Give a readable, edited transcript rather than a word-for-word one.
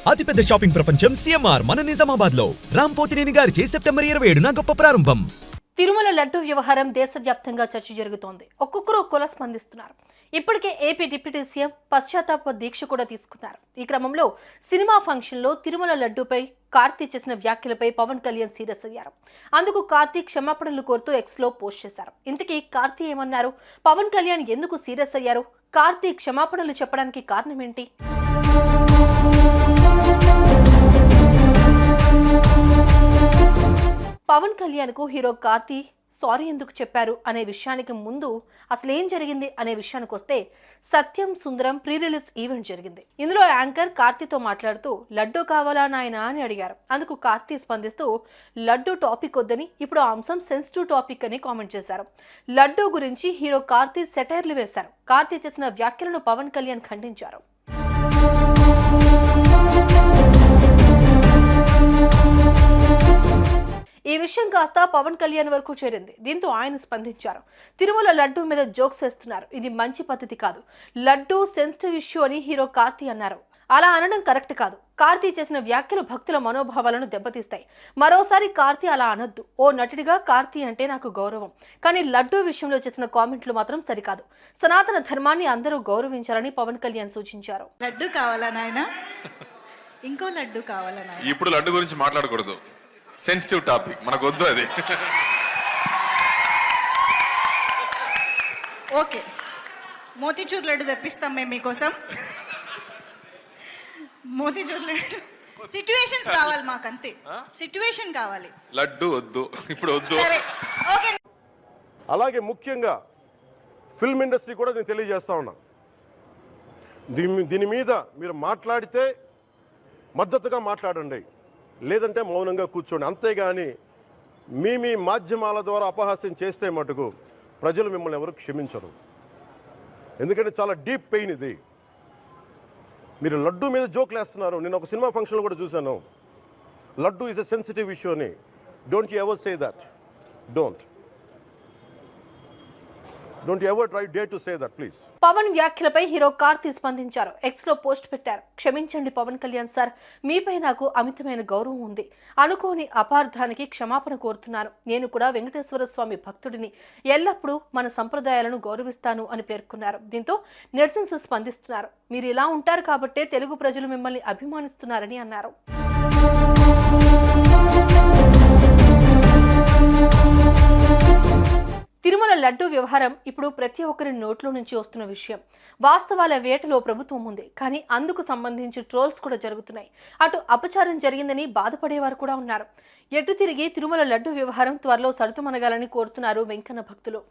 అతిపెద్ద షాపింగ్ ప్రపంచం సిఎంఆర్ మన నిజామాబాద్ లో రాంపోతినేని గారిచే సెప్టెంబర్ 27న గొప్ప ప్రారంభం. తిరుమల లడ్డు వ్యవహారం దేశవ్యాప్తంగా చర్చ జరుగుతోంది. ఒక్కొక్కరు ఒక్కోలా స్పందిస్తున్నారు. ఇప్పటికే ఏపీ డిప్యూటీ సీఎం పశ్చాత్తాప దీక్ష కూడా తీసుకున్నారు. ఈ క్రమంలో సినిమా ఫంక్షన్లో తిరుమల లడ్డూపై కార్తీ చేసిన వ్యాఖ్యలపై పవన్ కళ్యాణ్ సీరియస్ అయ్యారు. అందుకు కార్తీ క్షమాపణలు కోరుతూ ఎక్స్లో పోస్ట్ చేశారు. ఇంతకీ కార్తీ ఏమన్నారు? పవన్ కళ్యాణ్ ఎందుకు సీరియస్ అయ్యారు? కార్తీ క్షమాపణలు చెప్పడానికి కారణం ఏంటి? పవన్ కళ్యాణ్ కు హీరో కార్తీ సారీ ఎందుకు చెప్పారు అనే విషయానికి ముందు అసలు ఏం జరిగింది అనే విషయానికి వస్తే, సత్యం సుందరం ప్రీ రిలీజ్ ఈవెంట్ జరిగింది. ఇందులో యాంకర్ కార్తీతో మాట్లాడుతూ లడ్డూ కావాలా నాయనా అని అడిగారు. అందుకు కార్తీ స్పందిస్తూ లడ్డూ టాపిక్ వద్దని, ఇప్పుడు ఆ అంశం సెన్సిటివ్ టాపిక్ అని కామెంట్ చేశారు. లడ్డూ గురించి హీరో కార్తీ సెటైర్లు వేశారు. కార్తీ చేసిన వ్యాఖ్యలను పవన్ కళ్యాణ్ ఖండించారు. ఈ విషయం కాస్త పవన్ కళ్యాణ్ వరకు చేరింది. దీంతో ఆయన స్పందించారు. తిరుమల లడ్డూ మీద జోక్స్ వేస్తున్నారు, ఇది మంచి పద్ధతి కాదు. లడ్డూ సెన్సిటివ్ ఇష్యూ అని హీరో కార్తీ అన్నారు. అలా అనడం కరెక్ట్ కాదు. కార్తీ చేసిన వ్యాఖ్యలు భక్తుల మనోభావాలను దెబ్బతీస్తాయి. మరోసారి కార్తీ అలా అనొద్దు. ఓ నటుడిగా కార్తీ అంటే నాకు గౌరవం, కానీ లడ్డూ విషయంలో చేసిన కామెంట్లు మాత్రం సరికాదు. సనాతన ధర్మాన్ని అందరూ గౌరవించాలని పవన్ కళ్యాణ్ సూచించారు. లడ్డు కావాలా నాయనా? ఇంకో లడ్డు కావాలా నాయనా? ఇప్పుడు లడ్డు గురించి మాట్లాడకూడదు, సెన్సిటివ్ టాపిక్, మనకు వద్దు అది. ఓకే, మోతీచూర్ లడ్డు తెప్పిస్తాం మేము మీకోసం. మోతీచూర్ లడ్డు సిచ్యువేషన్స్ కావాలి మాకు, అంతే. సిచ్యువేషన్ కావాలి, లడ్డు వద్దు, ఇప్పుడు వద్దు. సరే ఓకే. అలాగే ముఖ్యంగా ఫిల్మ్ ఇండస్ట్రీ కూడా నేను తెలియజేస్తా ఉన్నా, దీని మీద మీరు మాట్లాడితే మద్దతుగా మాట్లాడండి, లేదంటే మౌనంగా కూర్చోండి. అంతేగాని మీ మాధ్యమాల ద్వారా అపహాస్యం చేస్తే మటుకు ప్రజలు మిమ్మల్ని ఎవరు క్షమించరు. ఎందుకంటే చాలా డీప్ పెయిన్ ఇది. మీరు లడ్డూ మీద జోక్లు వేస్తున్నారు. నేను ఒక సినిమా ఫంక్షన్లో కూడా చూశాను, laddoo is a sensitive issue అని. Don't you ever say that. Don't ever try day to say that please. Pawan వ్యాఖ్యలపై హీరో కార్తీ స్పందించారు. ఎక్స్ లో పోస్ట్ పెట్టారు. క్షమించండి పవన్ కళ్యాణ్ సార్, మీపై నాకు అమితమైన గౌరవం ఉంది. అనుకోని అపార్థానికి క్షమాపణ కోరుతున్నాను. నేను కూడా వెంకటేశ్వర స్వామి భక్తుడిని. ఎల్లప్పుడూ మన సంప్రదాయాలను గౌరవిస్తాను అని పేర్కొన్నారు. దీంతో నెటిజన్స్ స్పందిస్తున్నారు. మీరు ఇలా ఉంటారు కాబట్టే తెలుగు ప్రజలు మిమ్మల్ని అభిమానిస్తున్నారని అన్నారు. తిరుమల లడ్డూ వ్యవహారం ఇప్పుడు ప్రతి ఒక్కరి నోట్లో నుంచి వస్తున్న విషయం. వాస్తవాల వేటలో ప్రభుత్వం ఉంది, కానీ అందుకు సంబంధించి ట్రోల్స్ కూడా జరుగుతున్నాయి. అటు అపచారం జరిగిందని బాధపడేవారు కూడా ఉన్నారు. ఎటు తిరిగి తిరుమల లడ్డూ వ్యవహారం త్వరలో సరుతుమనగాలని కోరుతున్నారు వెంకన్న భక్తులు.